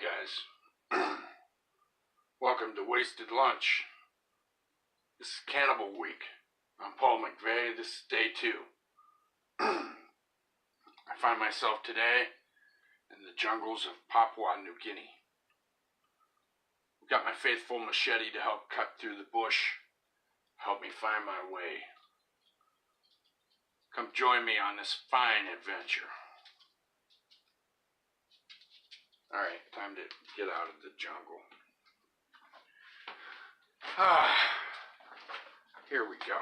guys. Welcome to Wasted Lunch. This is Cannibal Week. I'm Paul McVeigh. This is day 2. I find myself today in the jungles of Papua New Guinea. I've got my faithful machete to help cut through the bush, help me find my way. Come join me on this fine adventure. Alright, time to get out of the jungle. Here we go.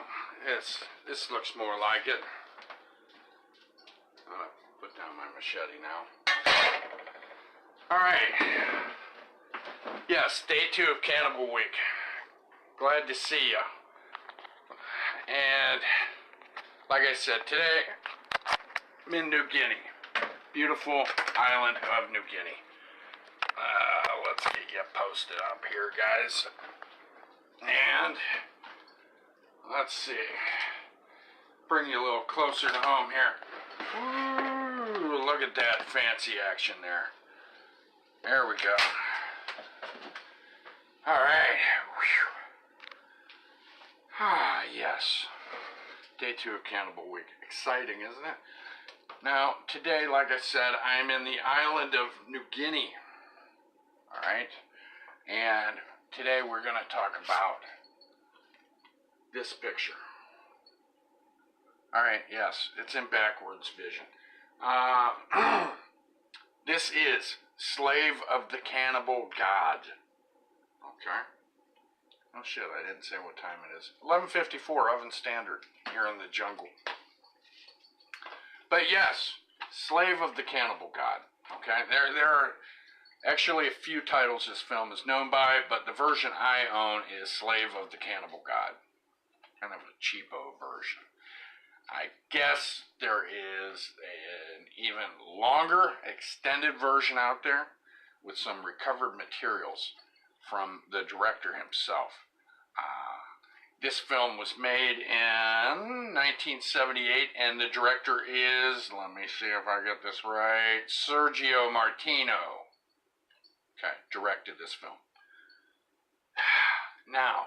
This looks more like it. I'm gonna put down my machete now. Alright. Yes, day 2 of Cannibal Week. Glad to see ya. And like I said, today I'm in New Guinea. Beautiful island of New Guinea. Let's get you posted up here, guys. And let's see. Bring you a little closer to home here. Ooh, look at that fancy action there. There we go. All right. Ah, yes. Day 2 of Cannibal Week. Exciting, isn't it? Now, today, like I said, I'm in the island of New Guinea. All right? And today we're going to talk about this picture. All right, yes, it's in backwards vision. This is Slave of the Cannibal God. Okay? Oh shit, I didn't say what time it is. 11:54, oven standard, here in the jungle. But yes, Slave of the Cannibal God. Okay, there are actually a few titles this film is known by, but the version I own is Slave of the Cannibal God. Kind of a cheapo version. I guess there is an even longer, extended version out there with some recovered materials from the director himself. This film was made in 1978, and the director is, let me see if I get this right, Sergio Martino. Okay, directed this film. Now,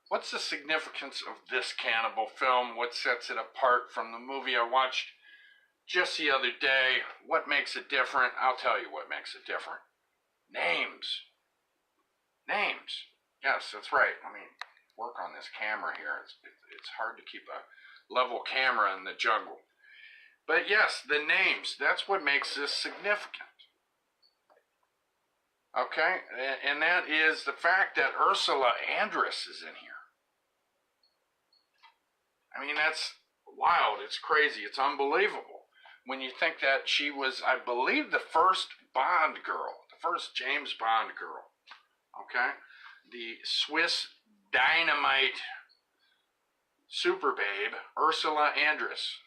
what's the significance of this cannibal film? What sets it apart from the movie I watched just the other day? What makes it different? I'll tell you what makes it different. Names. Names. Yes, that's right. I mean, work on this camera here. It's hard to keep a level camera in the jungle. But yes, the names. That's what makes this significant. Okay? And that is the fact that Ursula Andress is in here. I mean, that's wild. It's crazy. It's unbelievable. When you think that she was, I believe, the first Bond girl. The first James Bond girl. Okay? The Swiss dynamite super babe, Ursula Andress.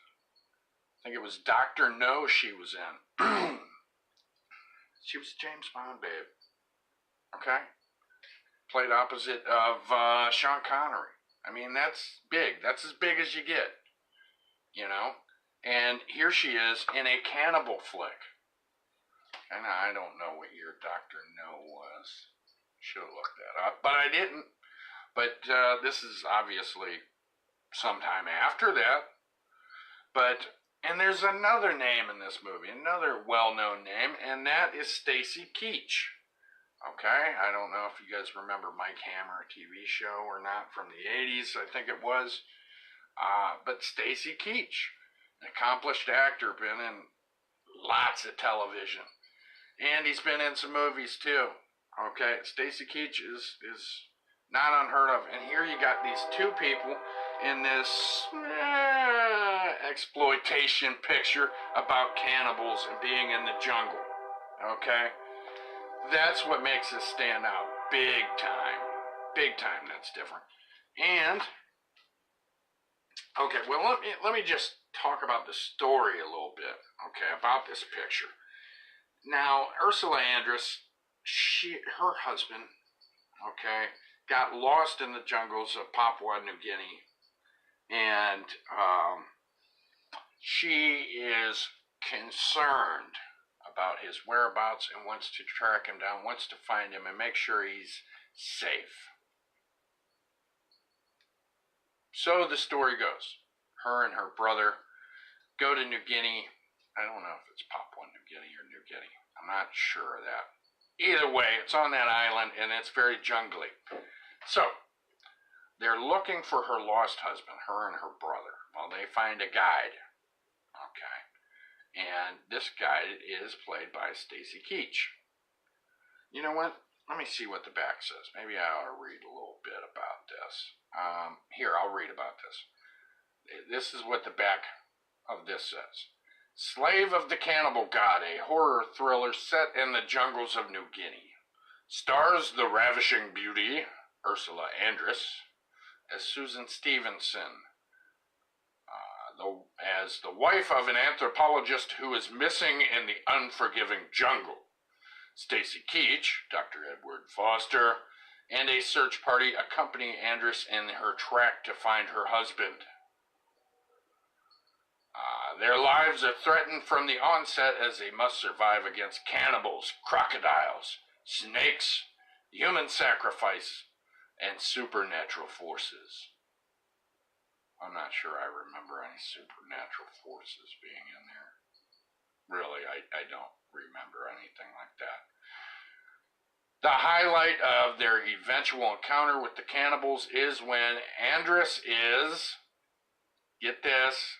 I think it was Dr. No she was in. She was a James Bond babe. Okay? Played opposite of Sean Connery. I mean, that's big. That's as big as you get. You know? And here she is in a cannibal flick. And I don't know what year Dr. No was. Should have looked that up. But I didn't. But this is obviously sometime after that. And there's another name in this movie. Another well-known name. And that is Stacy Keach. Okay, I don't know if you guys remember Mike Hammer TV show or not from the 80s, I think it was. But Stacy Keach, an accomplished actor, been in lots of television. And he's been in some movies too. Okay, Stacy Keach is not unheard of. And here you got these two people in this exploitation picture about cannibals and being in the jungle. Okay? That's what makes this stand out. Big time. Big time, that's different. And, okay, well, let me just talk about the story a little bit, okay, about this picture. Now, Ursula Andress, her husband, okay, got lost in the jungles of Papua New Guinea, and she is concerned about his whereabouts and wants to track him down, wants to find him and make sure he's safe. So the story goes. Her and her brother go to New Guinea. I don't know if it's Papua New Guinea or New Guinea. I'm not sure of that. Either way, it's on that island and it's very jungly. So, they're looking for her lost husband, her and her brother. Well, they find a guide. Okay. And this guide is played by Stacy Keach. You know what? Let me see what the back says. Maybe I ought to read a little bit about this. Here, I'll read about this. This is what the back of this says. Slave of the Cannibal God, a horror thriller set in the jungles of New Guinea. Stars the ravishing beauty, Ursula Andress, as Susan Stevenson, as the wife of an anthropologist who is missing in the unforgiving jungle. Stacy Keach, Dr. Edward Foster, and a search party accompany Andress in her track to find her husband. Their lives are threatened from the onset as they must survive against cannibals, crocodiles, snakes, human sacrifice, and supernatural forces. I'm not sure I remember any supernatural forces being in there. Really, I don't remember anything like that. The highlight of their eventual encounter with the cannibals is when Andress is, get this,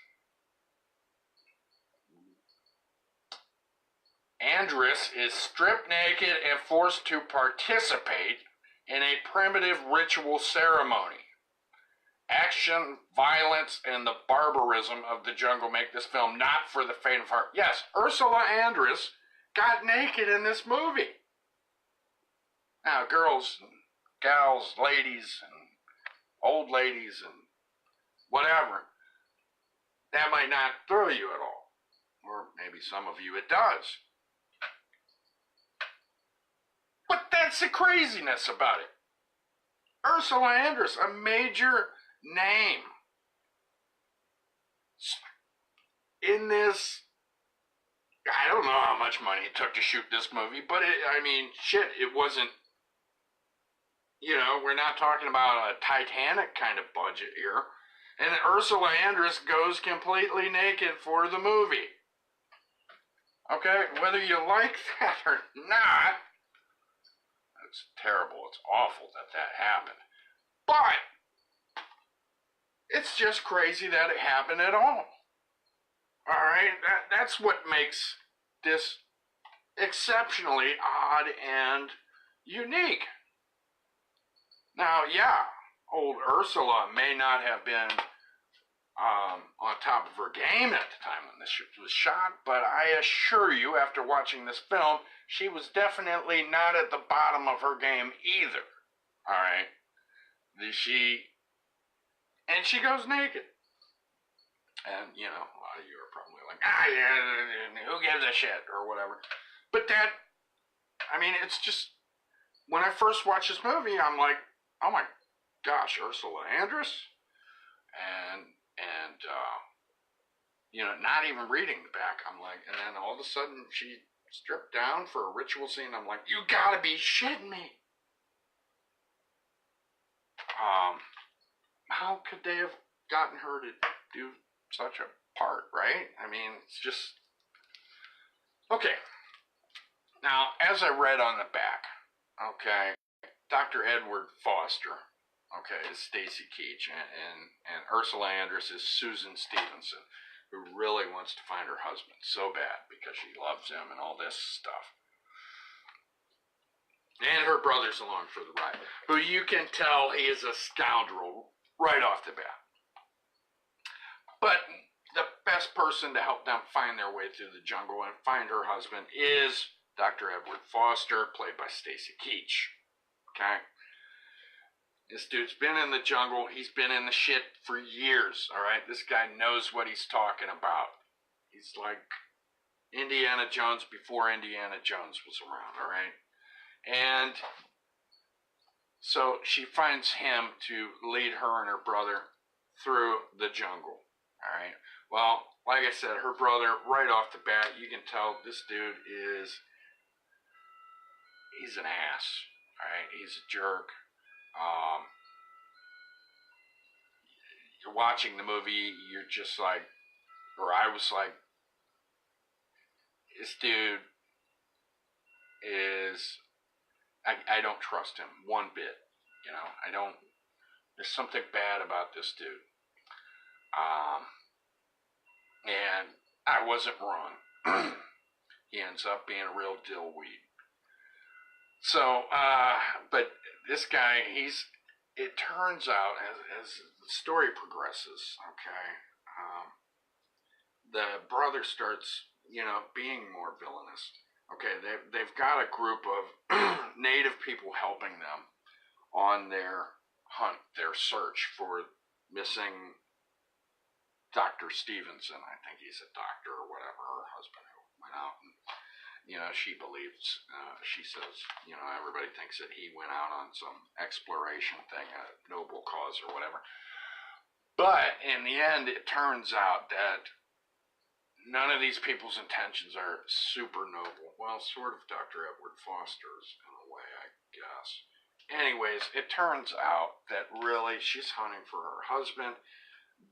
Andress is stripped naked and forced to participate in a primitive ritual ceremony. Action, violence, and the barbarism of the jungle make this film not for the faint of heart. Yes, Ursula Andress got naked in this movie. Now, girls, and gals, ladies, and old ladies, and whatever, that might not thrill you at all. Or maybe some of you it does. But that's the craziness about it. Ursula Andress, a major name in this. I don't know how much money it took to shoot this movie, but it wasn't, we're not talking about a Titanic kind of budget here. And Ursula Andress goes completely naked for the movie. Okay, whether you like that or not, it's terrible, it's awful that happened. But it's just crazy that it happened at all. Alright, that's what makes this exceptionally odd and unique. Now, yeah, old Ursula may not have been on top of her game at the time when this was shot, but I assure you, after watching this film, she was definitely not at the bottom of her game either. Alright? She goes naked. And, a lot of you are probably like, who gives a shit, or whatever. But it's just, when I first watched this movie, I'm like, oh my gosh, Ursula Andress? And not even reading the back, I'm like, and then all of a sudden she stripped down for a ritual scene. I'm like, you gotta be shitting me. How could they have gotten her to do such a part, right? It's just, okay. Now, as I read on the back, okay, Dr. Edward Foster, okay, is Stacy Keach, and Ursula Andress is Susan Stevenson, who really wants to find her husband so bad because she loves him and all this stuff. And her brother's along for the ride, who you can tell he is a scoundrel right off the bat. But the best person to help them find their way through the jungle and find her husband is Dr. Edward Foster, played by Stacy Keach. Okay? This dude's been in the jungle. He's been in the shit for years, all right? This guy knows what he's talking about. He's like Indiana Jones before Indiana Jones was around, all right? And so she finds him to lead her and her brother through the jungle, all right? Well, like I said, her brother, right off the bat, you can tell this dude he's an ass, right? He's a jerk. You're watching the movie, you're just like, or I was like, this dude is, I don't trust him one bit, you know, there's something bad about this dude. And I wasn't wrong. He ends up being a real dillweed. So, but this guy, it turns out, as the story progresses, okay, the brother starts, being more villainous. Okay, they've got a group of native people helping them on their hunt, their search for missing Dr. Stevenson. I think he's a doctor or whatever, her husband who went out and, she believes, she says, everybody thinks that he went out on some exploration thing, a noble cause or whatever. But in the end, it turns out that none of these people's intentions are super noble. Well, sort of Dr. Edward Foster's in a way, I guess. Anyways, it turns out that really she's hunting for her husband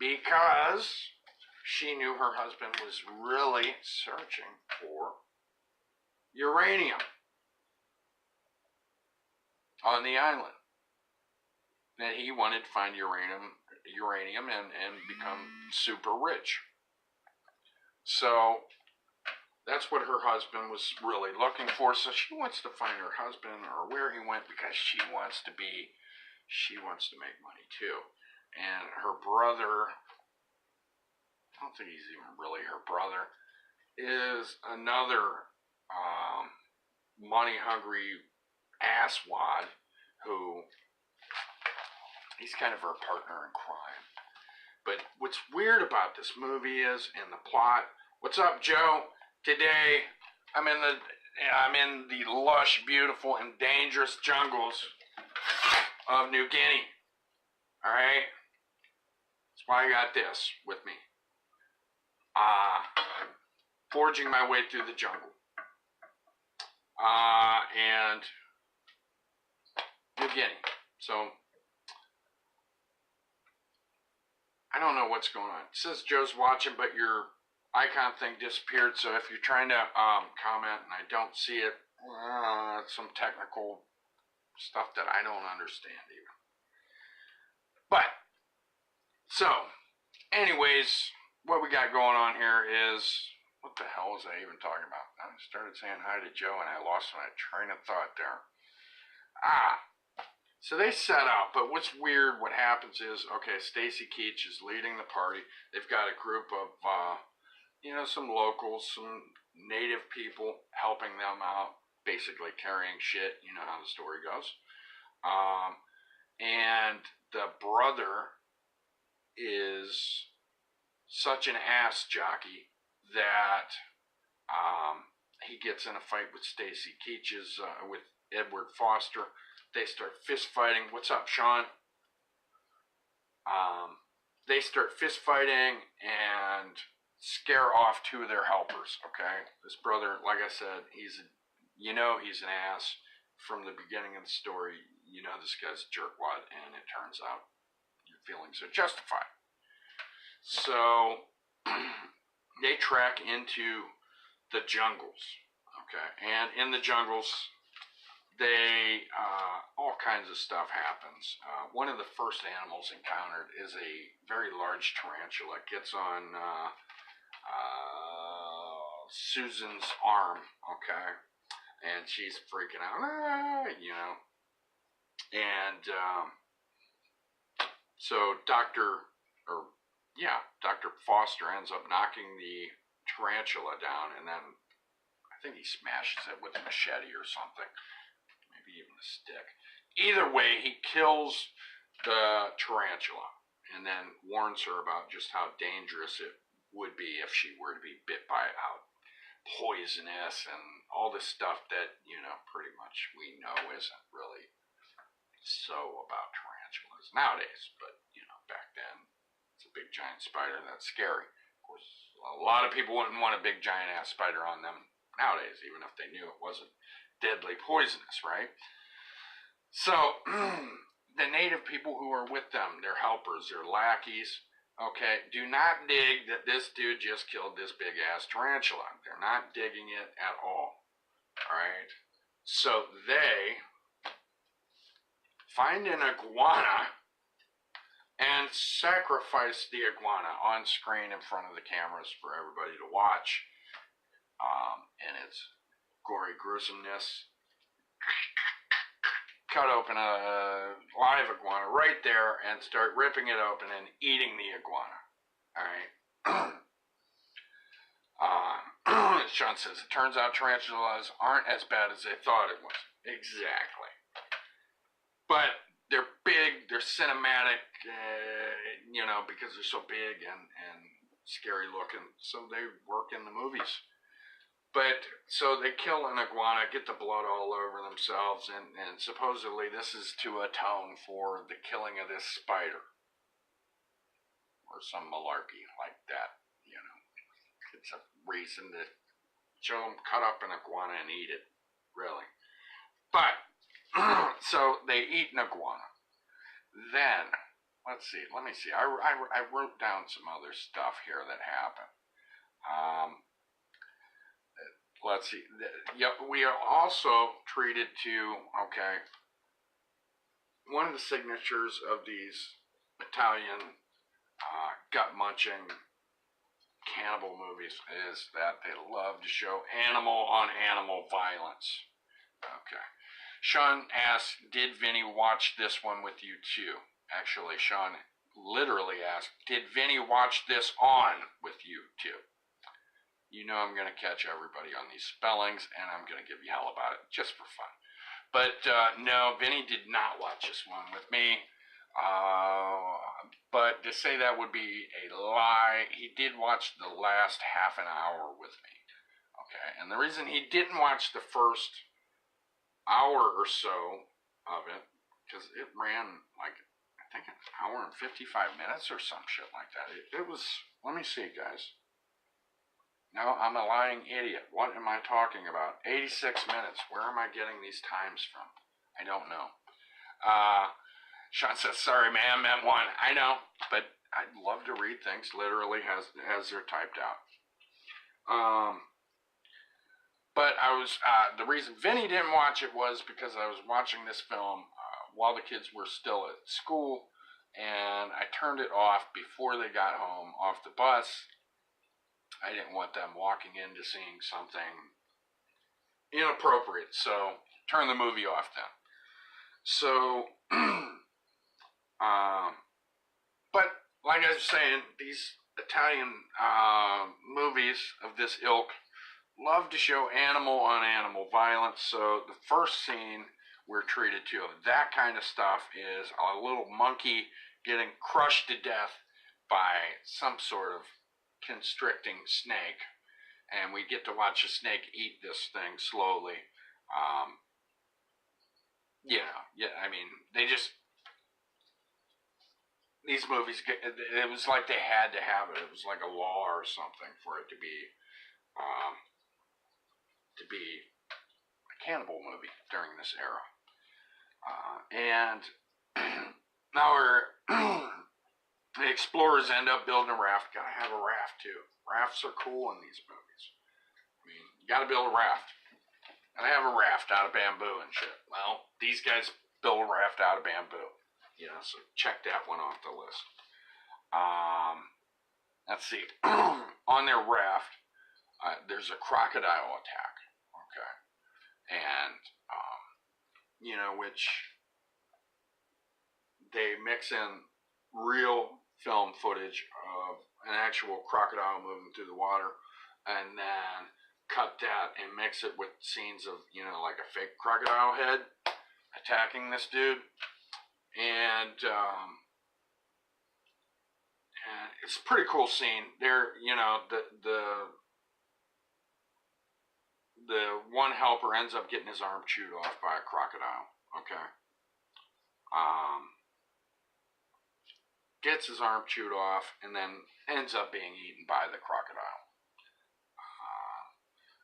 because she knew her husband was really searching for uranium on the island. That he wanted to find uranium and become super rich. So that's what her husband was really looking for. So she wants to find her husband or where he went because she wants to make money too. And her brother, I don't think he's even really her brother, is another money-hungry asswad who, he's kind of her partner in crime. But what's weird about this movie is, in the plot, what's up, Joe? Today, I'm in the lush, beautiful, and dangerous jungles of New Guinea. All right? That's why I got this with me. Forging my way through the jungle. And New Guinea. So, I don't know what's going on. It says Joe's watching, but your icon thing disappeared. So if you're trying to comment and I don't see it, some technical stuff that I don't understand even. But, so, anyways, what we got going on here is, what the hell was I even talking about? I started saying hi to Joe and I lost my train of thought there. So they set out, but what's weird, what happens is, okay, Stacy Keach is leading the party. They've got a group of, some locals, some native people helping them out, basically carrying shit. You know how the story goes. And the brother is such an ass jockey that he gets in a fight with Stacy Keach's, with Edward Foster. They start fist fighting. What's up, Sean? They start fist fighting and scare off two of their helpers, okay? This brother, like I said, he's an ass. From the beginning of the story, this guy's a jerkwad, and it turns out your feelings are justified. So, they trek into the jungles, okay? And in the jungles, all kinds of stuff happens. One of the first animals encountered is a very large tarantula. It gets on Susan's arm, okay? And she's freaking out, And so Dr. Foster ends up knocking the tarantula down, and then I think he smashes it with a machete or something. Even a stick. Either way, he kills the tarantula and then warns her about just how dangerous it would be if she were to be bit by it, how poisonous and all this stuff that, pretty much we know isn't really so about tarantulas nowadays. But, back then, it's a big giant spider that's scary. Of course, A lot of people wouldn't want a big giant ass spider on them nowadays, even if they knew it wasn't deadly poisonous, right? So the native people who are with them, their helpers, their lackeys, okay, do not dig that this dude just killed this big ass tarantula. They're not digging it at all. Alright? So they find an iguana and sacrifice the iguana on screen in front of the cameras for everybody to watch. And its gory gruesomeness. Cut open a live iguana right there and start ripping it open and eating the iguana. Alright? Sean says, it turns out tarantulas aren't as bad as they thought it was. Exactly. But they're big, they're cinematic, because they're so big and scary looking. So they work in the movies. But, so they kill an iguana, get the blood all over themselves, and supposedly this is to atone for the killing of this spider. Or some malarkey like that, It's a reason to show them cut up an iguana and eat it, really. But, so they eat an iguana. Then, let me see. I wrote down some other stuff here that happened. Let's see. We are also treated to, one of the signatures of these Italian gut-munching cannibal movies is that they love to show animal-on-animal violence. Okay. Sean asked, did Vinny watch this one with you too? Actually, Sean literally asked, did Vinny watch this on with you too? You know I'm going to catch everybody on these spellings, and I'm going to give you hell about it, just for fun. But, no, Vinny did not watch this one with me. But to say that would be a lie. He did watch the last half an hour with me. Okay, and the reason he didn't watch the first hour or so of it, because it ran like, I think an hour and 55 minutes or some shit like that. It was, let me see, guys. No, I'm a lying idiot. What am I talking about? 86 minutes. Where am I getting these times from? I don't know. Sean says, sorry, man, meant one. I know, but I'd love to read things literally as they're typed out. But I was, the reason Vinny didn't watch it was because I was watching this film while the kids were still at school, and I turned it off before they got home off the bus. I didn't want them walking into seeing something inappropriate, so turn the movie off then. So, but like I was saying, these Italian movies of this ilk love to show animal-on-animal violence, so the first scene we're treated to of that kind of stuff is a little monkey getting crushed to death by some sort of constricting snake, and we get to watch a snake eat this thing slowly. I mean, these movies, it was like they had to have it. It was like a law or something for it to be a cannibal movie during this era. And now the explorers end up building a raft. Gotta have a raft too. Rafts are cool in these movies. I mean, you gotta build a raft. Gotta have a raft out of bamboo and shit. Well, these guys build a raft out of bamboo. So check that one off the list. Let's see. On their raft, there's a crocodile attack. Okay. And, which they mix in real film footage of an actual crocodile moving through the water, and then cut that and mix it with scenes of, like a fake crocodile head attacking this dude. And it's a pretty cool scene. There, the one helper ends up getting his arm chewed off by a crocodile. Okay. gets his arm chewed off, and then ends up being eaten by the crocodile.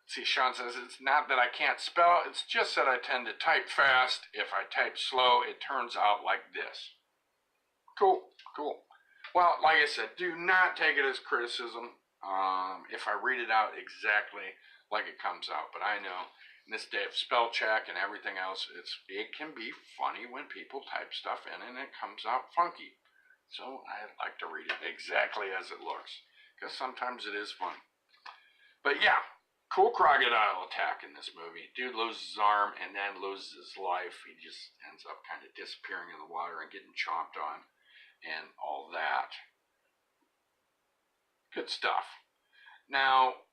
See, Sean says, it's not that I can't spell, it's just that I tend to type fast. If I type slow, it turns out like this. Cool, cool. Well, like I said, do not take it as criticism if I read it out exactly like it comes out. But I know in this day of spell check and everything else, it can be funny when people type stuff in and it comes out funky. So I like to read it exactly as it looks, because sometimes it is funny. But yeah, cool crocodile attack in this movie. Dude loses his arm and then loses his life. He just ends up kind of disappearing in the water and getting chomped on and all that. Good stuff. Now,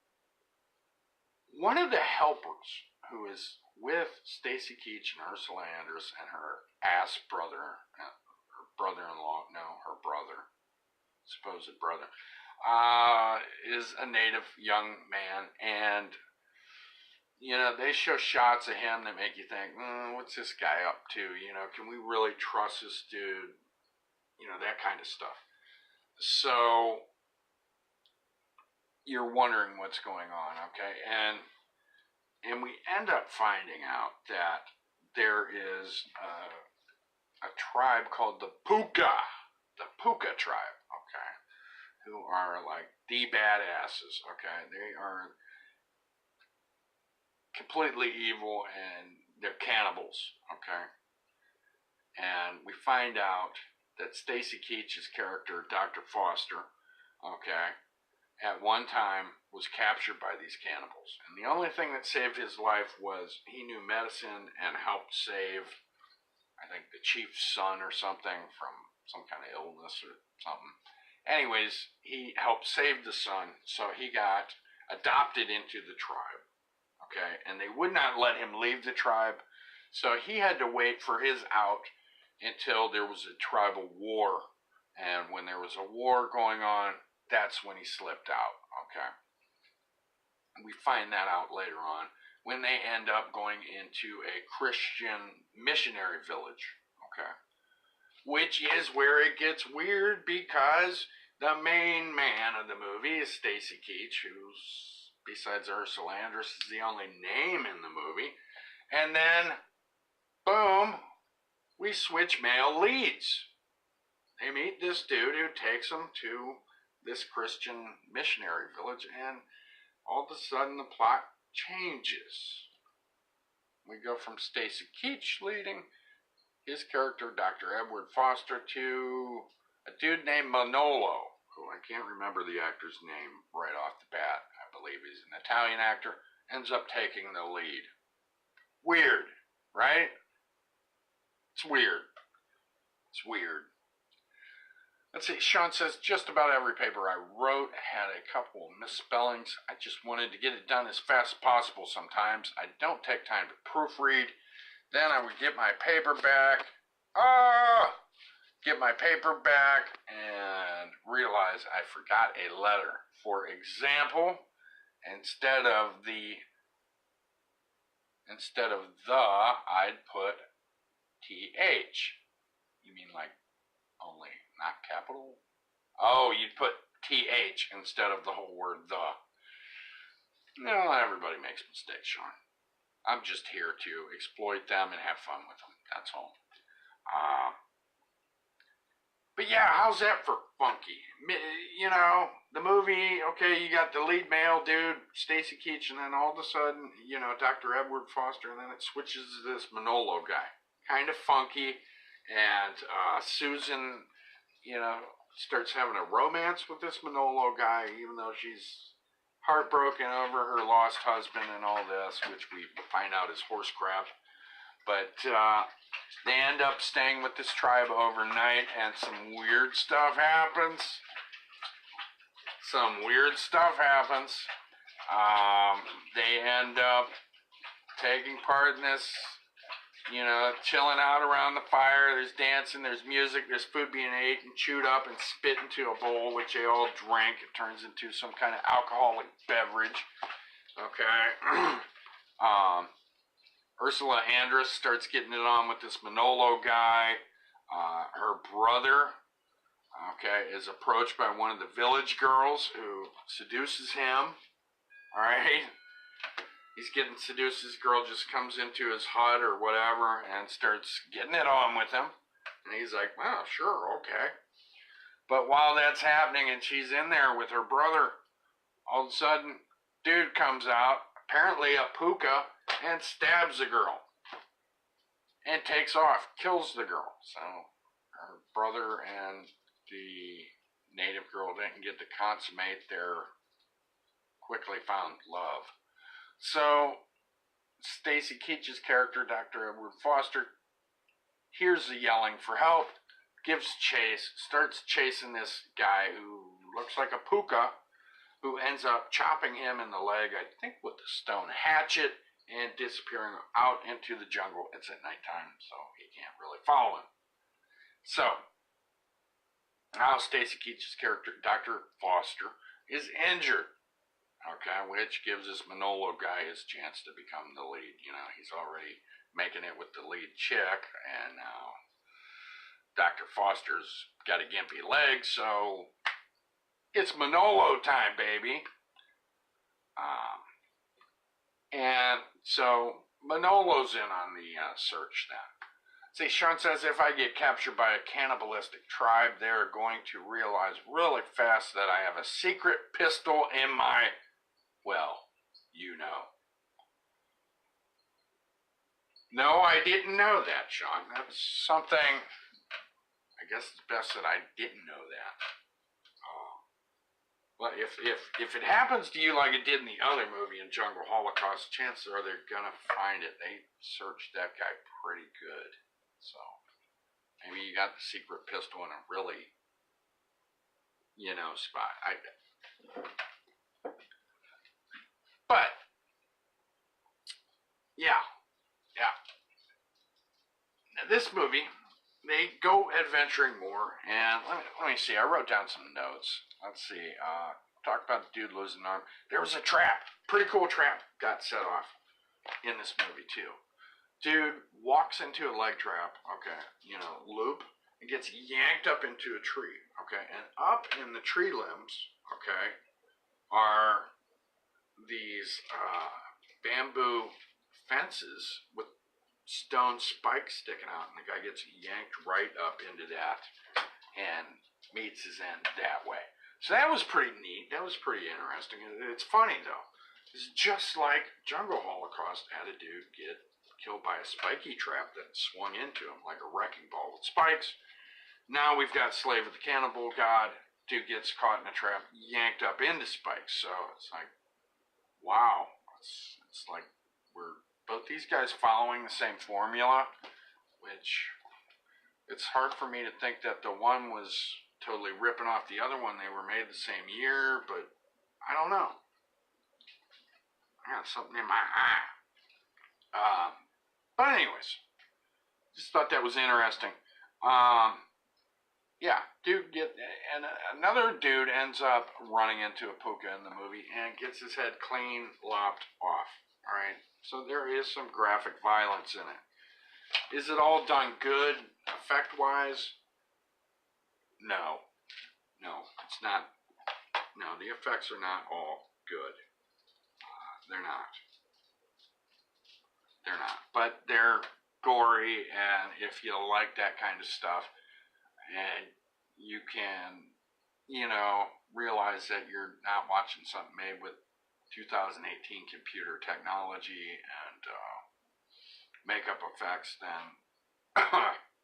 one of the helpers who is with Stacy Keach and Ursula Andress and her ass brother, her brother-in-law, no, her brother, supposed brother, is a native young man, and you know, they show shots of him that make you think, what's this guy up to? You know, can we really trust this dude? You know, that kind of stuff. So you're wondering what's going on, okay? And we end up finding out that there is a tribe called the Puka tribe, okay, who are like the badasses, okay? They are completely evil, and they're cannibals, okay? And we find out that Stacy Keach's character, Dr. Foster, okay, at one time was captured by these cannibals. And the only thing that saved his life was he knew medicine and helped save, I think, the chief's son or something from some kind of illness or something. Anyways, he helped save the son, so he got adopted into the tribe. Okay, and they would not let him leave the tribe, so he had to wait for his out until there was a tribal war. And when there was a war going on, that's when he slipped out, okay? We find that out later on when they end up going into a Christian missionary village, okay? Which is where it gets weird, because the main man of the movie is Stacy Keach, who's, besides Ursula Andress, is the only name in the movie. And then, boom, we switch male leads. They meet this dude who takes them to this Christian missionary village, and all of a sudden the plot changes. We go from Stacy Keach leading his character, Dr. Edward Foster, to a dude named Manolo, who I can't remember the actor's name right off the bat. I believe he's an Italian actor, ends up taking the lead. Weird, right? It's weird. It's weird. Let's see, Sean says, just about every paper I wrote had a couple of misspellings. I just wanted to get it done as fast as possible sometimes. I don't take time to proofread. Then I would get my paper back. Get my paper back and realize I forgot a letter. For example, instead of the, I'd put TH. You mean like only, not capital? Oh, you'd put TH instead of the whole word the. No, everybody makes mistakes, Sean. I'm just here to exploit them and have fun with them. That's all. But yeah, how's that for funky? You know, the movie, okay, you got the lead male dude, Stacy Keach, and then all of a sudden, you know, Dr. Edward Foster, and then it switches to this Manolo guy. Kind of funky, and Susan, you know, starts having a romance with this Manolo guy, even though she's heartbroken over her lost husband and all this, which we find out is horse crap. But they end up staying with this tribe overnight, and some weird stuff happens. They end up taking part in this, you know, chilling out around the fire. There's dancing, there's music, there's food being ate and chewed up and spit into a bowl, which they all drink. It turns into some kind of alcoholic beverage. Okay. Ursula Andress starts getting it on with this Manolo guy. Her brother okay, is approached by one of the village girls who seduces him. All right. He's getting seduced. This girl just comes into his hut or whatever and starts getting it on with him. And he's like, well, sure, okay. But while that's happening and she's in there with her brother, all of a sudden, dude comes out, apparently a puka, and stabs the girl. And takes off, kills the girl. So her brother and the native girl didn't get to consummate their quickly found love. So Stacy Keach's character, Dr. Edward Foster, hears the yelling for help, gives chase, starts chasing this guy who looks like a puka, who ends up chopping him in the leg, I think with a stone hatchet, and disappearing out into the jungle. It's at nighttime, so he can't really follow him. So now Stacy Keach's character, Dr. Foster, is injured. Okay, which gives this Manolo guy his chance to become the lead. You know, he's already making it with the lead chick, and now Dr. Foster's got a gimpy leg, so it's Manolo time, baby. And so Manolo's in on the search then. See, Sean says, if I get captured by a cannibalistic tribe, they're going to realize really fast that I have a secret pistol in my... Well, you know. No, I didn't know that, Sean. That's something, I guess it's best that I didn't know that. Well, if it happens to you like it did in the other movie in Jungle Holocaust, chances are they're going to find it. They searched that guy pretty good. So, maybe you got the secret pistol in a really, spot. But, yeah. Now, this movie, they go adventuring more, and let me see. I wrote down some notes. Let's see. Talk about the dude losing an arm. There was a trap. Pretty cool trap got set off in this movie, too. Dude walks into a leg trap, okay, loop, and gets yanked up into a tree, okay, and up in the tree limbs, okay, are these bamboo fences with stone spikes sticking out, and the guy gets yanked right up into that and meets his end that way. So that was pretty neat. That was pretty interesting. It's funny, though. It's just like Jungle Holocaust had a dude get killed by a spiky trap that swung into him like a wrecking ball with spikes. Now we've got Slave of the Cannibal God. Dude gets caught in a trap, yanked up into spikes. So it's like, wow. It's like we're both these guys following the same formula, which it's hard for me to think that the one was totally ripping off the other one. They were made the same year, but I don't know. I got something in my eye. But anyways, just thought that was interesting. Yeah, and another dude ends up running into a puka in the movie and gets his head clean lopped off. All right, so there is some graphic violence in it. Is it all done good, effect-wise? No, it's not. No, the effects are not all good. They're not. But they're gory, and if you like that kind of stuff, and you can, realize that you're not watching something made with 2018 computer technology and makeup effects, then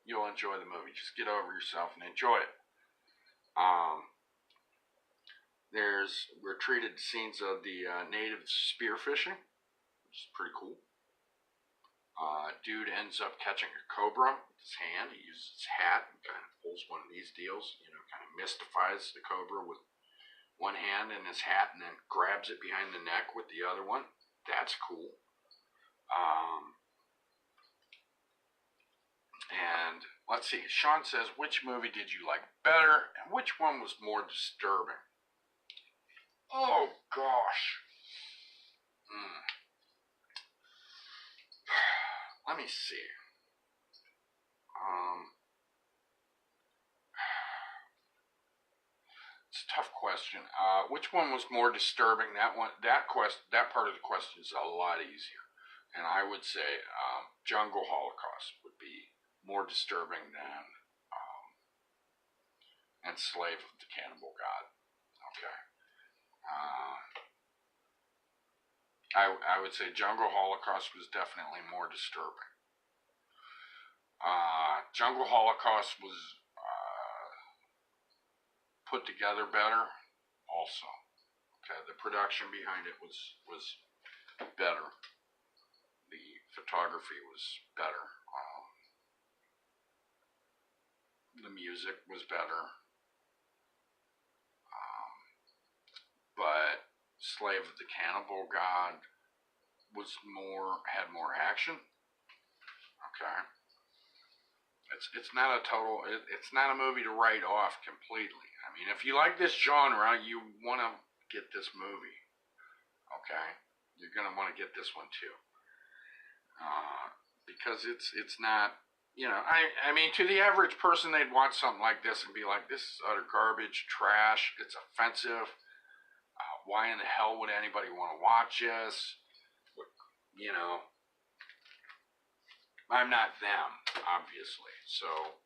you'll enjoy the movie. Just get over yourself and enjoy it. We're treated scenes of the native spearfishing, which is pretty cool. Dude ends up catching a cobra with his hand. He uses his hat and kind of pulls one of these deals, kind of mystifies the cobra with one hand in his hat and then grabs it behind the neck with the other one. That's cool. And let's see. Sean says, which movie did you like better and which one was more disturbing? Oh, gosh. Let me see. question. Which one was more disturbing? That part of the question is a lot easier, and I would say Jungle Holocaust would be more disturbing than and Slave of the Cannibal God. Okay. I would say Jungle Holocaust was definitely more disturbing. Jungle Holocaust was put together better also. Okay, the production behind it was better. The photography was better. The music was better. But Slave of the Cannibal God had more action. Okay. It's not it's not a movie to write off completely. I mean, if you like this genre, you want to get this movie. Okay? You're going to want to get this one too. Because it's not, I mean, to the average person, they'd watch something like this and be like, this is utter garbage, trash, it's offensive. Why in the hell would anybody want to watch this? I'm not them, obviously. So,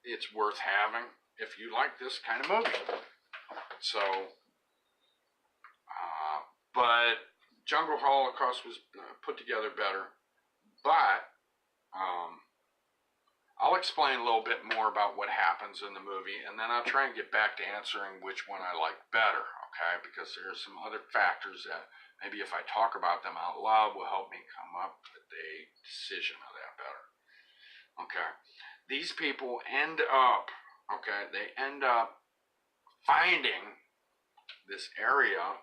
it's worth having if you like this kind of movie. So, but Jungle Holocaust was put together better. But, I'll explain a little bit more about what happens in the movie, and then I'll try and get back to answering which one I like better, okay? Because there's some other factors that maybe if I talk about them out loud will help me come up with a decision of that better. Okay. These people end up finding this area.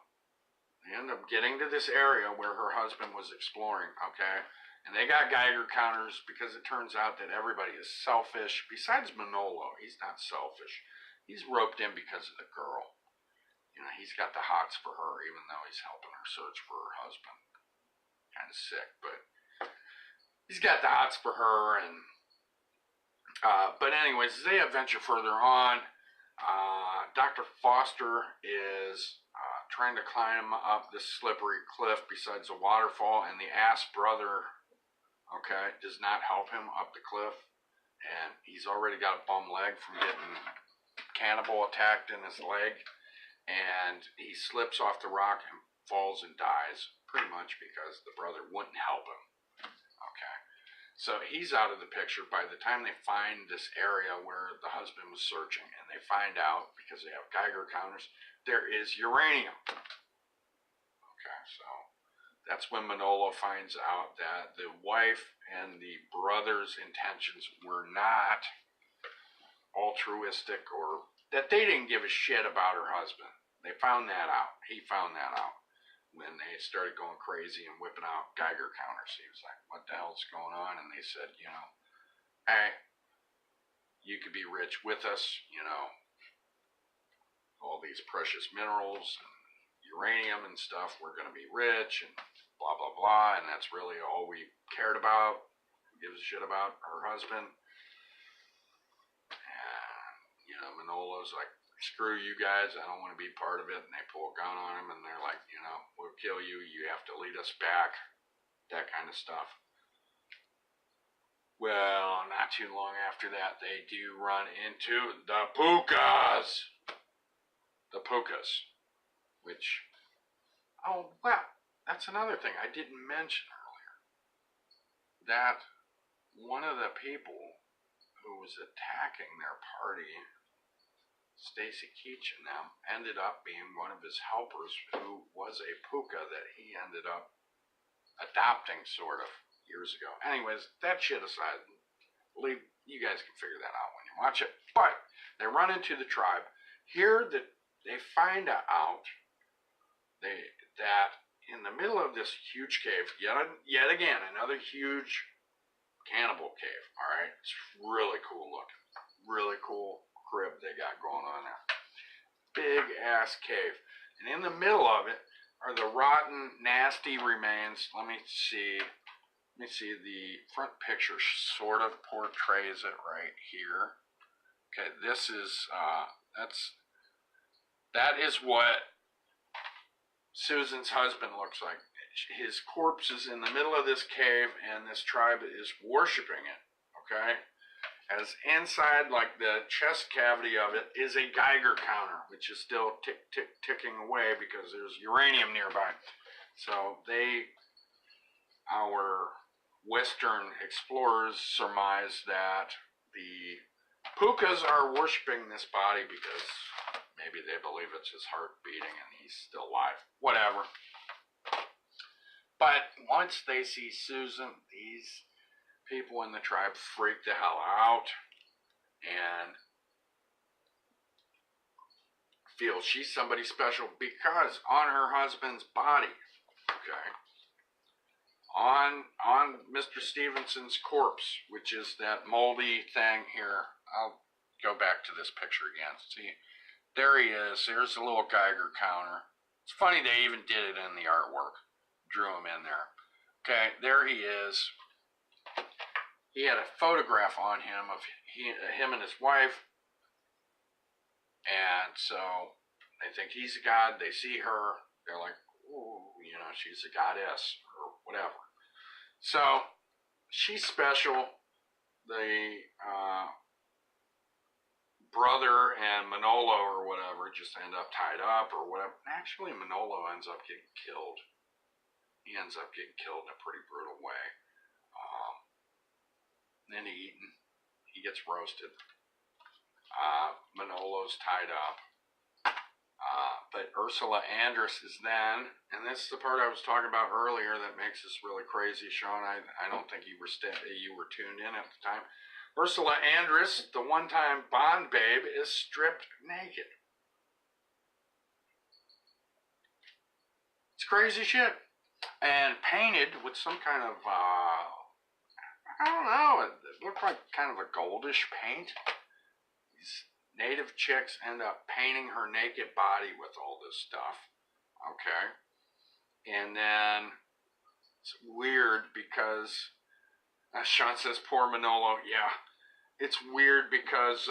They end up getting to this area where her husband was exploring, okay? And they got Geiger counters because it turns out that everybody is selfish. Besides Manolo, he's not selfish. He's roped in because of the girl. He's got the hots for her, even though he's helping her search for her husband. Kind of sick, but he's got the hots for her. And but anyways, as they adventure further on, Dr. Foster is trying to climb up this slippery cliff besides a waterfall, and the ass brother, okay, does not help him up the cliff, and he's already got a bum leg from getting Cannibal attacked in his leg, and he slips off the rock and falls and dies, pretty much because the brother wouldn't help him. Okay, so he's out of the picture by the time they find this area where the husband was searching, and they find out, because they have Geiger counters, there is uranium. Okay, so that's when Manolo finds out that the wife and the brother's intentions were not altruistic, or that they didn't give a shit about her husband. They found that out. He found that out when they started going crazy and whipping out Geiger counters. He was like, what the hell's going on? And they said, hey, you could be rich with us, all these precious minerals and uranium and stuff, we're going to be rich and blah, blah, blah. And that's really all we cared about. Who gives a shit about her husband? And, Manolo's like, screw you guys, I don't want to be part of it. And they pull a gun on him and they're like, we'll kill you, you have to lead us back, that kind of stuff. Well, not too long after that, they do run into the Pukas. The Pukas, which, oh, well, that's another thing I didn't mention earlier. That one of the people who was attacking their party, Stacy Keach and them, ended up being one of his helpers who was a Puka that he ended up adopting, sort of, years ago. Anyways, that shit aside, you guys can figure that out when you watch it. But they run into the tribe. Here, they find out that in the middle of this huge cave, yet again, another huge cannibal cave, all right? It's really cool looking. Really cool crib they got going on there. Big ass cave. And in the middle of it are the rotten, nasty remains. Let me see. The front picture sort of portrays it right here. Okay, this is, that's That is what Susan's husband looks like. His corpse is in the middle of this cave, and this tribe is worshiping it, okay? As inside, like the chest cavity of it, is a Geiger counter, which is still ticking away because there's uranium nearby. So our Western explorers surmise that the Pukas are worshiping this body because maybe they believe it's his heart beating and he's still alive. Whatever. But once they see Susan, these people in the tribe freak the hell out and feel she's somebody special because on her husband's body, okay, on Mr. Stevenson's corpse, which is that moldy thing here. I'll go back to this picture again. See, there he is. There's a little Geiger counter. It's funny they even did it in the artwork. Drew him in there. Okay, there he is. He had a photograph on him of him and his wife. And so they think he's a god. They see her. They're like, ooh, you know, she's a goddess or whatever. So she's special. The brother and Manolo or whatever just end up tied up or whatever. Actually, Manolo ends up getting killed. He ends up getting killed in a pretty brutal way. Then he gets roasted. Manolo's tied up. But Ursula Andress is then, and this is the part I was talking about earlier that makes this really crazy, Sean. I don't think you were tuned in at the time. Ursula Andress, the one-time Bond babe, is stripped naked. It's crazy shit. And painted with some kind of, I don't know, it looked like kind of a goldish paint. These native chicks end up painting her naked body with all this stuff, okay? And then it's weird because, as Sean says, poor Manolo, yeah, it's weird because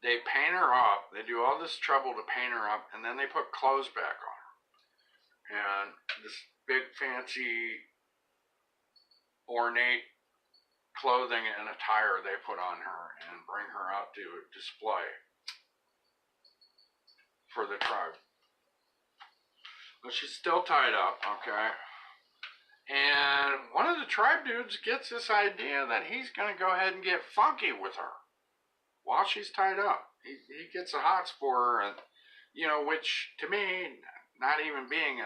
they paint her up, they do all this trouble to paint her up, and then they put clothes back on her. And this big fancy ornate clothing and attire they put on her and bring her out to display for the tribe. But she's still tied up, okay? And one of the tribe dudes gets this idea that he's going to go ahead and get funky with her while she's tied up. He gets the hots for her, and, you know, which to me, not even being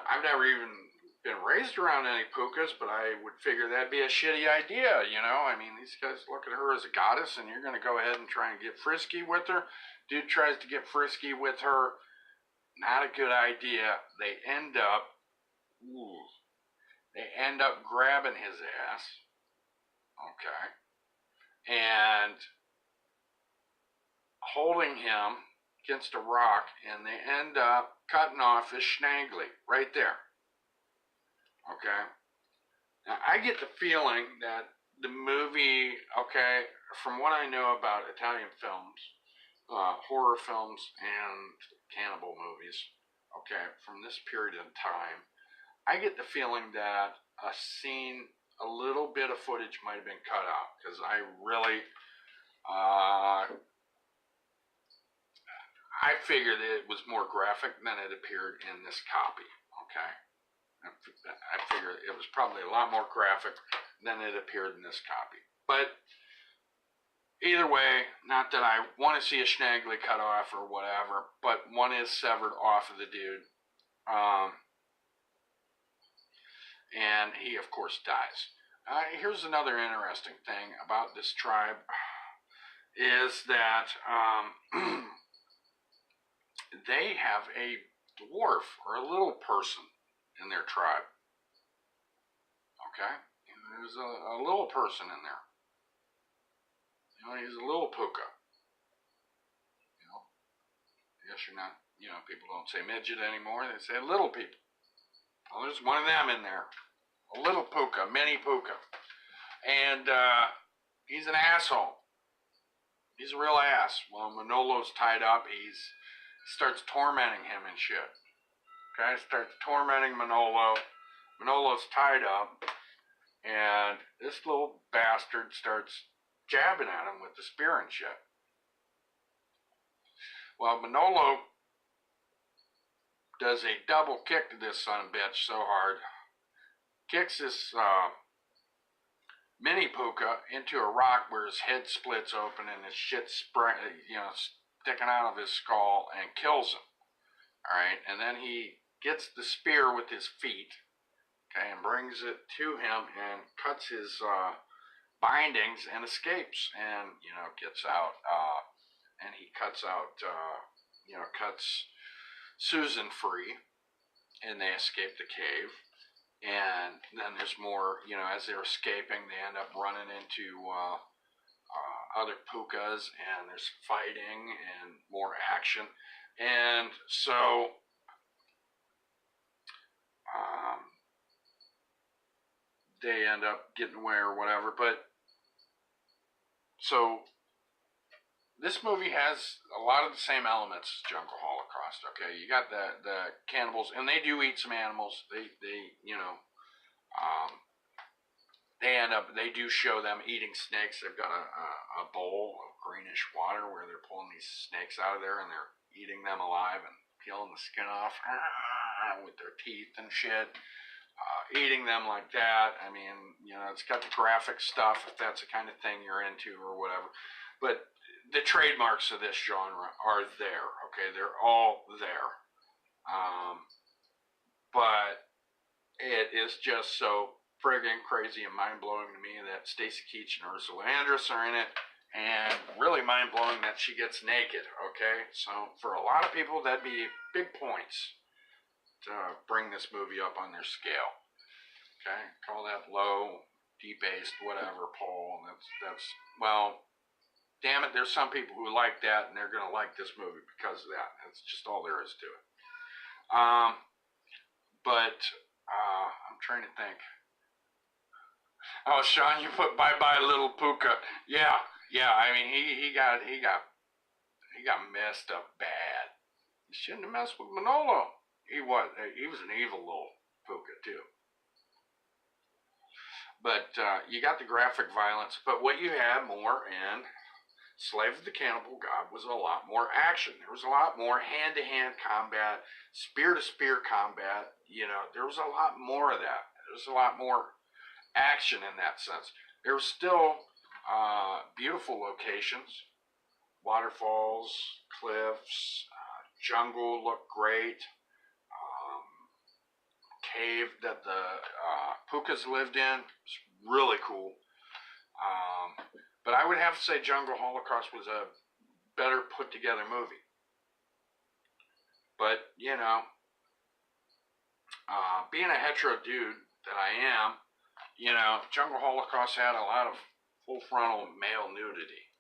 I've never even been raised around any Pukas, but I would figure that'd be a shitty idea, you know? I mean, these guys look at her as a goddess, and you're going to go ahead and try and get frisky with her. Dude tries to get frisky with her. Not a good idea. They end up grabbing his ass, okay, and holding him against a rock, and they end up cutting off his schnaggly right there. Okay? Now, I get the feeling that the movie, okay, from what I know about Italian films, horror films, and cannibal movies, okay, from this period of time, I get the feeling that a scene, a little bit of footage might have been cut out, because I really, I figured it was more graphic than it appeared in this copy, okay? I figured it was probably a lot more graphic than it appeared in this copy. But either way, not that I want to see a schnaggly cut off or whatever, but one is severed off of the dude. And he, of course, dies. Here's another interesting thing about this tribe is that they have a dwarf or a little person in their tribe. Okay? There's a little person in there. You know, he's a little puka. You know, I guess you're not, you know, people don't say midget anymore. They say little people. Well, there's one of them in there. A little puka, mini puka. And he's an asshole. He's a real ass. Well, Manolo's tied up. He starts tormenting him and shit. Okay, starts tormenting Manolo. Manolo's tied up, and this little bastard starts jabbing at him with the spear and shit. Well, Manolo does a double kick to this son of a bitch so hard. Kicks this mini puka into a rock where his head splits open and his shit sticking out of his skull and kills him. Alright, and then he gets the spear with his feet, okay, and brings it to him and cuts his bindings and escapes and, gets out. And he cuts Susan free, and they escape the cave. And then there's more, as they're escaping, they end up running into other pukas, and there's fighting and more action. And so they end up getting away or whatever. But so this movie has a lot of the same elements as Jungle Holocaust. Okay, you got the cannibals, and they do eat some animals. They do show them eating snakes. They've got a bowl of greenish water where they're pulling these snakes out of there, and they're eating them alive and peeling the skin off with their teeth and shit. Eating them like that. I mean, it's got the graphic stuff if that's the kind of thing you're into or whatever. But the trademarks of this genre are there, okay? They're all there. But it is just so friggin' crazy and mind-blowing to me that Stacy Keach and Ursula Andress are in it, and really mind-blowing that she gets naked, okay? So for a lot of people, that'd be big points to bring this movie up on their scale, okay? Call that low, debased, whatever, Paul. That's well... Damn it, there's some people who like that, and they're going to like this movie because of that. That's just all there is to it. But I'm trying to think. Oh, Sean, you put Bye Bye Little Puka. Yeah. I mean, he got messed up bad. He shouldn't have messed with Manolo. He was an evil little Puka too. But you got the graphic violence. But what you had more in Slave of the Cannibal God was a lot more action. There was a lot more hand-to-hand combat, spear-to-spear combat. There was a lot more of that. There was a lot more action in that sense. There was still beautiful locations, waterfalls, cliffs, jungle looked great, cave that the pukas lived in was really cool. But I would have to say Jungle Holocaust was a better put together movie. But, being a hetero dude that I am, Jungle Holocaust had a lot of full frontal male nudity.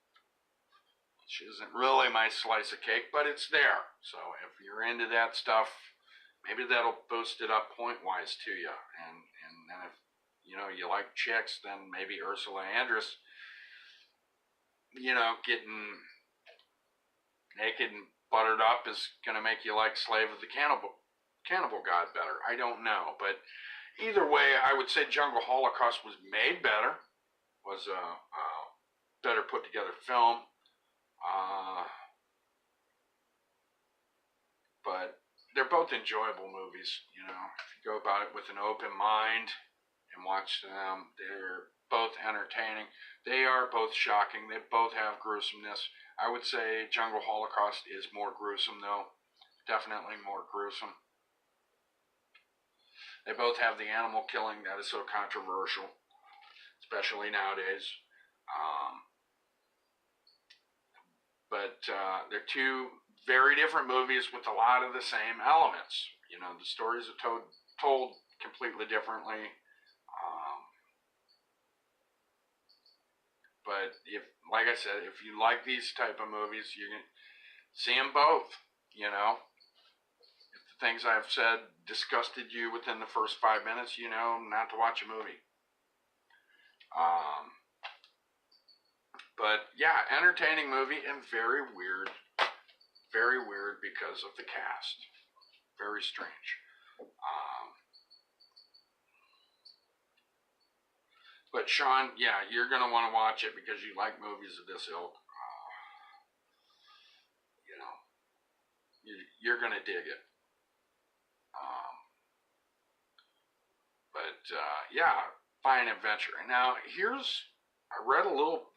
Which isn't really my slice of cake, but it's there. So if you're into that stuff, maybe that'll boost it up point-wise to you. And then if, you like chicks, then maybe Ursula Andress, getting naked and buttered up is going to make you like Slave of the Cannibal God better. I don't know. But either way, I would say Jungle Holocaust was made better, was a better put together film. But they're both enjoyable movies. If you go about it with an open mind and watch them, they're both entertaining. They are both shocking. They both have gruesomeness. I would say Jungle Holocaust is more gruesome, though. Definitely more gruesome. They both have the animal killing that is so controversial, especially nowadays. But they're two very different movies with a lot of the same elements. The stories are told completely differently. But like I said, if you like these type of movies, you can see them both. If the things I've said disgusted you within the first 5 minutes, not to watch a movie. But yeah, entertaining movie and very weird because of the cast. Very strange. But Sean, yeah, you're going to want to watch it because you like movies of this ilk. You know, you're going to dig it. Yeah, fine adventure. Now, I read a little,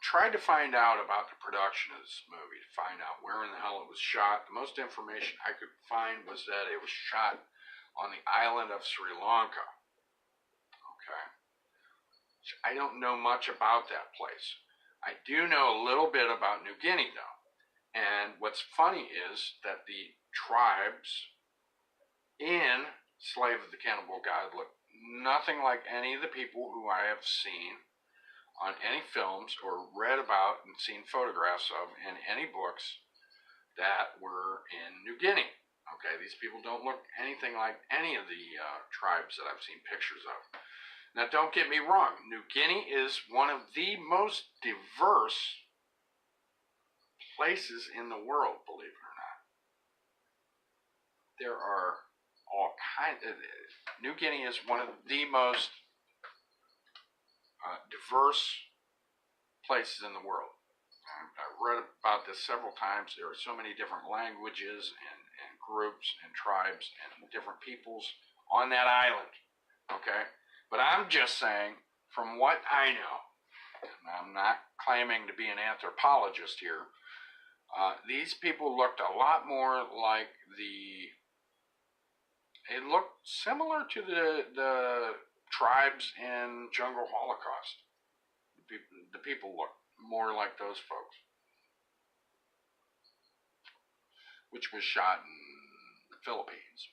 tried to find out about the production of this movie, to find out where in the hell it was shot. The most information I could find was that it was shot on the island of Sri Lanka. Okay. I don't know much about that place. I do know a little bit about New Guinea, though. And what's funny is that the tribes in Slave of the Cannibal God look nothing like any of the people who I have seen on any films or read about and seen photographs of in any books that were in New Guinea. Okay, these people don't look anything like any of the tribes that I've seen pictures of. Now, don't get me wrong. New Guinea is one of the most diverse places in the world, believe it or not. There are all kinds of... New Guinea is one of the most diverse places in the world. I've read about this several times. There are so many different languages and groups and tribes and different peoples on that island. Okay? But I'm just saying, from what I know, and I'm not claiming to be an anthropologist here, these people looked a lot more like it looked similar to the tribes in Jungle Holocaust. The people looked more like those folks, which was shot in the Philippines,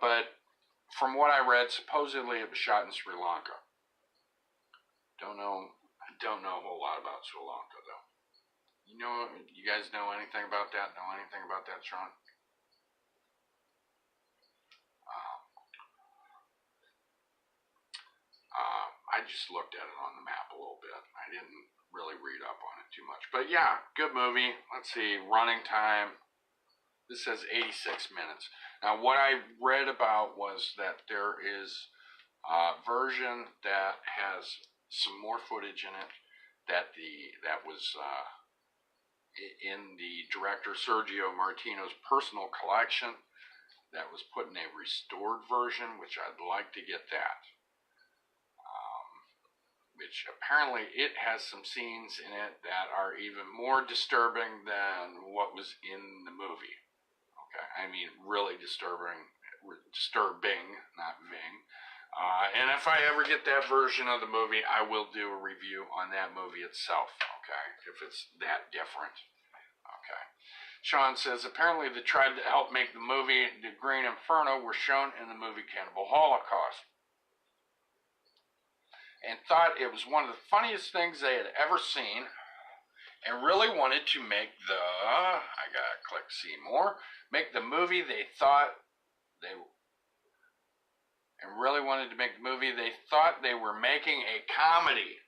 but from what I read, supposedly it was shot in Sri Lanka. I don't know a whole lot about Sri Lanka, though. You guys know anything about that? Know anything about that, Sean? I just looked at it on the map a little bit. I didn't really read up on it too much. But yeah, good movie. Let's see, running time. This says 86 minutes. Now, what I read about was that there is a version that has some more footage in it that was in the director Sergio Martino's personal collection that was put in a restored version, which I'd like to get that. Which apparently it has some scenes in it that are even more disturbing than what was in the movie. Okay, I mean really disturbing, not Ving. And if I ever get that version of the movie, I will do a review on that movie itself. Okay, if it's that different. Okay. Sean says apparently the tribe that helped make the movie The Green Inferno were shown in the movie Cannibal Holocaust, and thought it was one of the funniest things they had ever seen, and really wanted to make I gotta click see more, make the movie they thought they were making a comedy.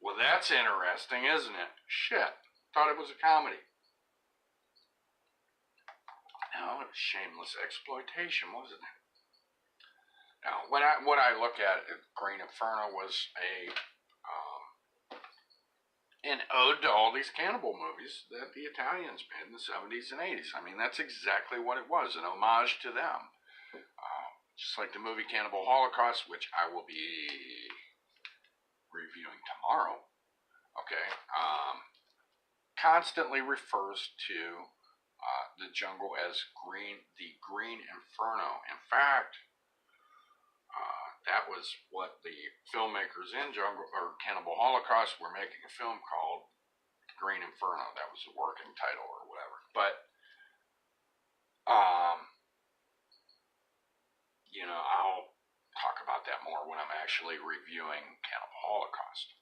Well, that's interesting, isn't it? Shit, thought it was a comedy. No, it was shameless exploitation, wasn't it? Now, what I look at Green Inferno was an ode to all these cannibal movies that the Italians made in the 70s and 80s. I mean, that's exactly what it was, an homage to them. Just like the movie Cannibal Holocaust, which I will be reviewing tomorrow, okay, constantly refers to the jungle as the Green Inferno. In fact, that was what the filmmakers in Cannibal Holocaust were making a film called Green Inferno. That was the working title or whatever. But, I'll talk about that more when I'm actually reviewing Cannibal Holocaust.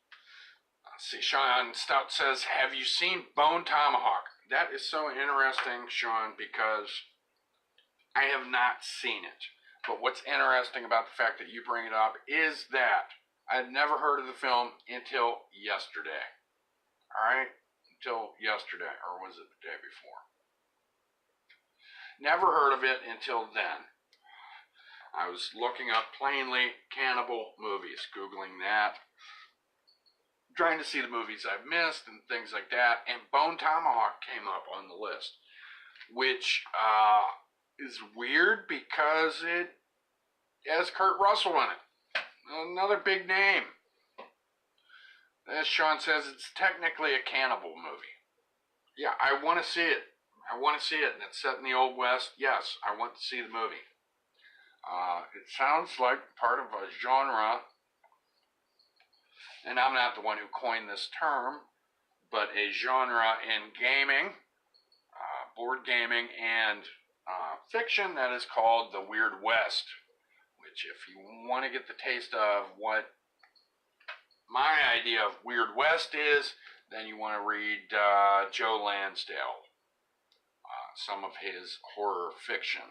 See, Sean Stout says, have you seen Bone Tomahawk? That is so interesting, Sean, because I have not seen it. But what's interesting about the fact that you bring it up is that I had never heard of the film until yesterday. All right? Until yesterday, or was it the day before? Never heard of it until then. I was looking up plainly cannibal movies, Googling that, trying to see the movies I've missed and things like that, and Bone Tomahawk came up on the list, which is weird because it has Kurt Russell in it. Another big name. As Sean says, it's technically a cannibal movie. Yeah, I want to see it. I want to see it, and it's set in the Old West. Yes, I want to see the movie. It sounds like part of a genre, and I'm not the one who coined this term, but a genre in gaming, board gaming, and fiction that is called the Weird West, which if you want to get the taste of what my idea of Weird West is, then you want to read Joe Lansdale, some of his horror fiction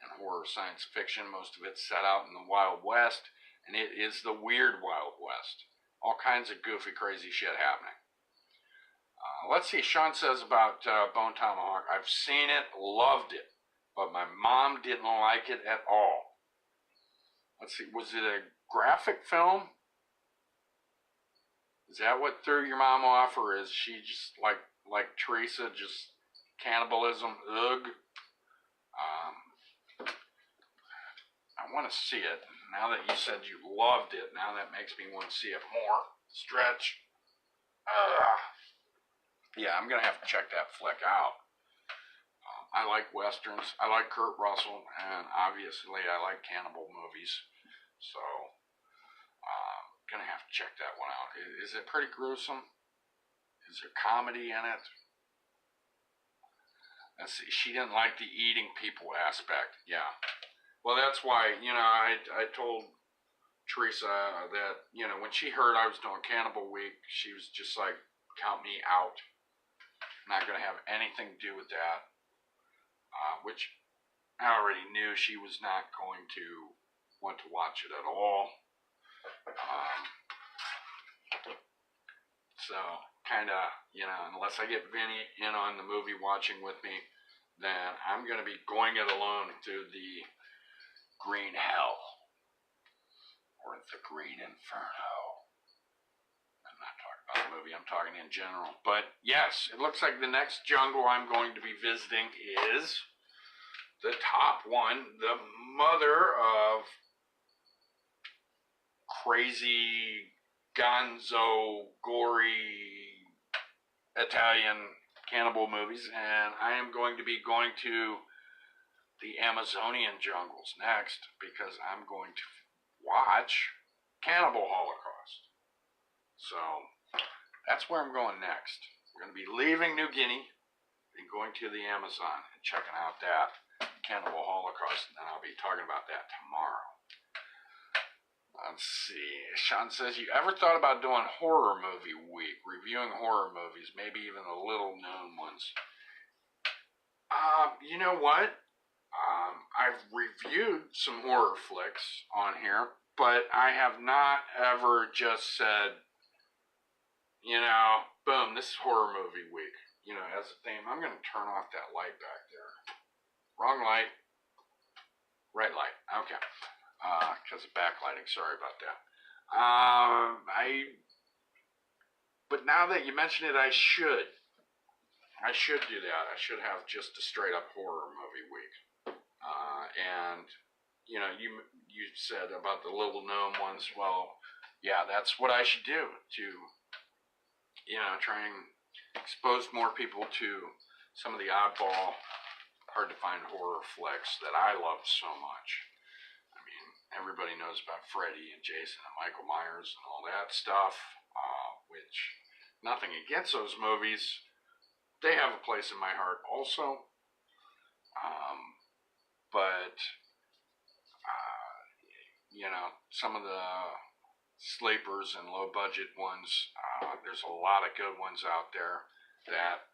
and horror science fiction. Most of it's set out in the Wild West, and it is the weird Wild West. All kinds of goofy, crazy shit happening. Let's see, Sean says about Bone Tomahawk. I've seen it, loved it, but my mom didn't like it at all. Let's see, was it a graphic film? Is that what threw your mom off, or is she just like Teresa, just cannibalism? Ugh. I want to see it. Now that you said you loved it, now that makes me want to see it more. Stretch. Yeah, I'm going to have to check that flick out. I like Westerns. I like Kurt Russell, and obviously I like cannibal movies. So, going to have to check that one out. Is it pretty gruesome? Is there comedy in it? Let's see. She didn't like the eating people aspect. Yeah. Well, that's why, I told Teresa that, when she heard I was doing Cannibal Week, she was just like, count me out. I'm not going to have anything to do with that. Which I already knew she was not going to want to watch it at all. So, kind of, unless I get Vinny in on the movie watching with me, then I'm going to be going it alone through the Green Hell, or the Green Inferno. I'm not talking about the movie, I'm talking in general. But yes, it looks like the next jungle I'm going to be visiting is the top one, the mother of crazy, gonzo, gory Italian cannibal movies, and I am going to be going to the Amazonian jungles next, because I'm going to watch Cannibal Holocaust. So that's where I'm going next. We're going to be leaving New Guinea and going to the Amazon and checking out that Cannibal Holocaust, and then I'll be talking about that tomorrow. Let's see. Sean says, you ever thought about doing horror movie week, reviewing horror movies, maybe even the little known ones? You know what? I've reviewed some horror flicks on here, but I have not ever just said, boom, this is horror movie week, as a theme. I'm going to turn off that light back there. Wrong light. Right light. Okay. Because of backlighting. Sorry about that. But now that you mention it, I should do that. I should have just a straight up horror movie week. And you said about the little known ones. Well, yeah, that's what I should do to, try and expose more people to some of the oddball, hard to find horror flicks that I love so much. I mean, everybody knows about Freddy and Jason and Michael Myers and all that stuff, which nothing against those movies. They have a place in my heart also. But some of the sleepers and low budget ones, there's a lot of good ones out there that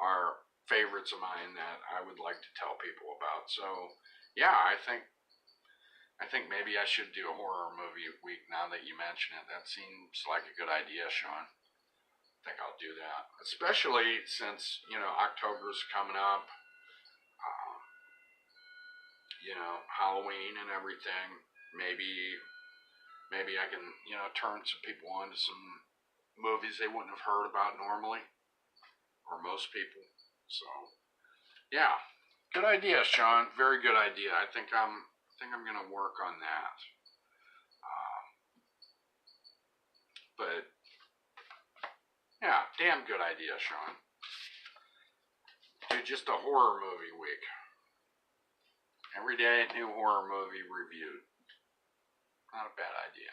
are favorites of mine that I would like to tell people about. So yeah, I think I think maybe I should do a horror movie week now that you mention it. That seems like a good idea, Sean. I think I'll do that. Especially since, October's coming up. Um, Halloween and everything. Maybe I can, turn some people on to some movies they wouldn't have heard about normally, or most people. So, yeah, good idea, Sean. Very good idea. I think I'm gonna work on that. Um, but yeah, damn good idea, Sean. Do just a horror movie week. Every day, new horror movie reviewed. Not a bad idea.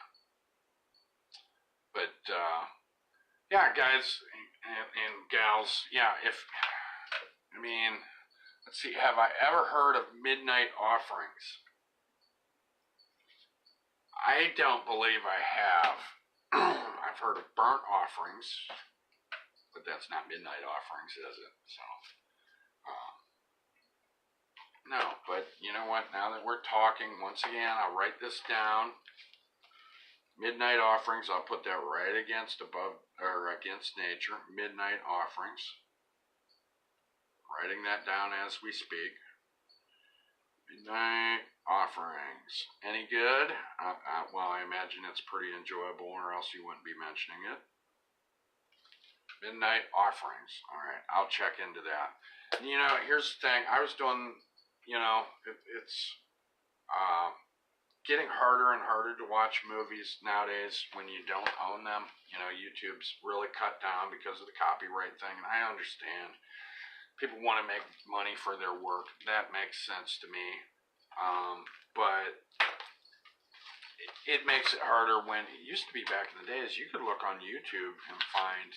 But yeah, guys and gals, yeah. Let's see. Have I ever heard of midnight offerings? I don't believe I have. I've heard of burnt offerings, but that's not midnight offerings, is it? So, no. But you know what? Now that we're talking, once again, I'll write this down. Midnight offerings. I'll put that right against nature. Midnight offerings. Writing that down as we speak. Midnight offerings. Any good? Well, I imagine it's pretty enjoyable, or else you wouldn't be mentioning it. Midnight offerings. All right, I'll check into that. And, here's the thing. I was doing, it's getting harder and harder to watch movies nowadays when you don't own them. YouTube's really cut down because of the copyright thing, and I understand. People want to make money for their work. That makes sense to me. But it makes it harder when it used to be back in the days. You could look on YouTube and find,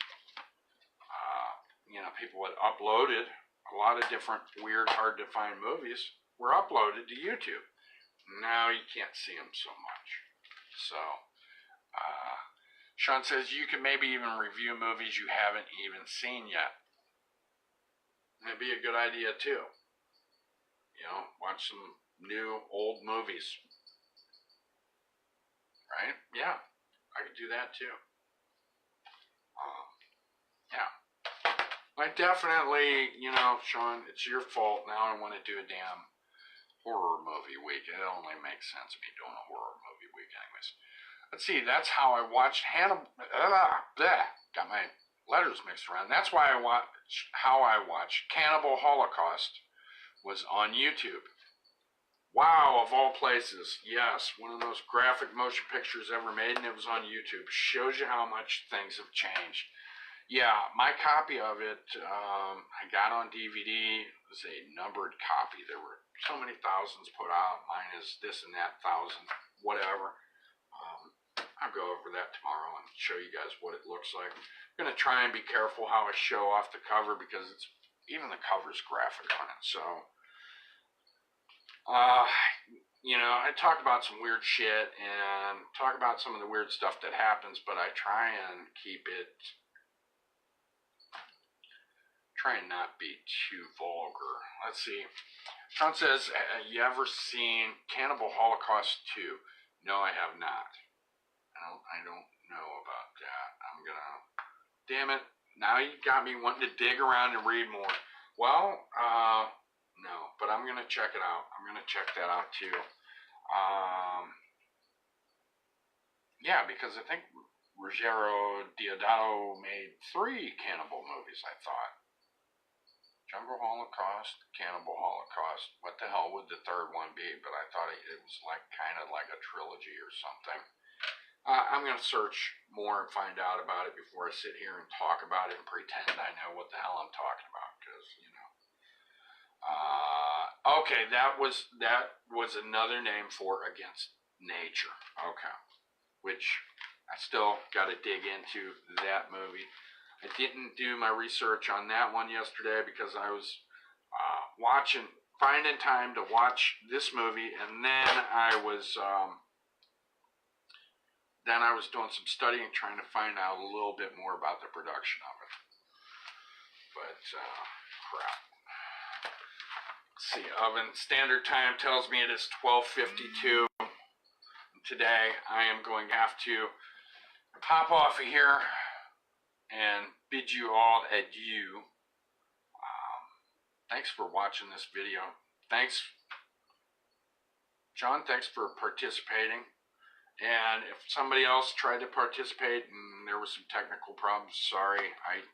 people had uploaded a lot of different weird, hard to find movies were uploaded to YouTube. Now you can't see them so much. So, Sean says you can maybe even review movies you haven't even seen yet. That'd be a good idea too. Watch some new, old movies. Right? Yeah, I could do that too. Yeah. I definitely, Sean, it's your fault. Now I want to do a damn horror movie week. It only makes sense me doing a horror movie week anyways. Let's see, that's how I watched Hannibal. Got my letters mixed around. That's why how I watched Cannibal Holocaust was on YouTube. Wow, of all places. Yes, one of the most graphic motion pictures ever made, and it was on YouTube. Shows you how much things have changed. Yeah, my copy of it, I got on DVD. It was a numbered copy. There were so many thousands put out. Mine is this and that thousand, whatever. I'll go over that tomorrow and show you guys what it looks like. I'm going to try and be careful how I show off the cover because even the cover's graphic on it. So, I talk about some weird shit and talk about some of the weird stuff that happens, but I try and not be too vulgar. Let's see. Sean says, you ever seen Cannibal Holocaust 2? No, I have not. I don't know about that. Damn it. Now you got me wanting to dig around and read more. Well, no, but I'm going to check it out. I'm going to check that out too. Yeah, because I think Ruggero Deodato made 3 cannibal movies, I thought. Jungle Holocaust, Cannibal Holocaust. What the hell would the third one be? But I thought it was kind of like a trilogy or something. I'm going to search more and find out about it before I sit here and talk about it and pretend I know what the hell I'm talking about. Because, okay, that was another name for Against Nature. Okay. Which I still got to dig into that movie. I didn't do my research on that one yesterday because I was finding time to watch this movie, and then I was doing some studying, trying to find out a little bit more about the production of it. But crap. Let's see, oven standard time tells me it is 12:52. today, I am going to have to hop off of here and bid you all adieu. Thanks for watching this video. Thanks, John, thanks for participating. And if somebody else tried to participate and there was some technical problems, sorry. I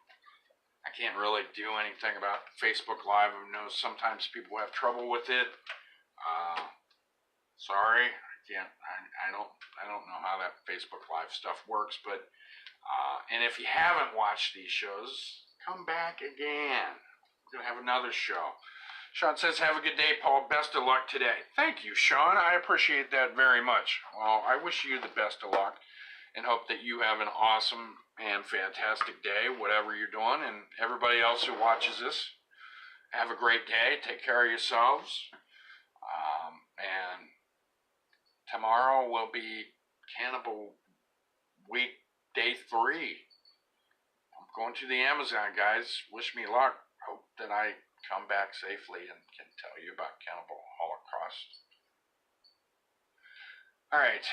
can't really do anything about Facebook Live. I know sometimes people have trouble with it. Sorry, I can't. I don't know how that Facebook Live stuff works. But and if you haven't watched these shows, come back again. We're gonna have another show. Sean says, have a good day, Paul. Best of luck today. Thank you, Sean. I appreciate that very much. Well, I wish you the best of luck and hope that you have an awesome and fantastic day, whatever you're doing. And everybody else who watches this, have a great day. Take care of yourselves. And tomorrow will be Cannibal week, day 3. I'm going to the Amazon, guys. Wish me luck. Hope that I come back safely and can tell you about Cannibal Holocaust. All right.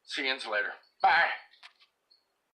See you later. Bye.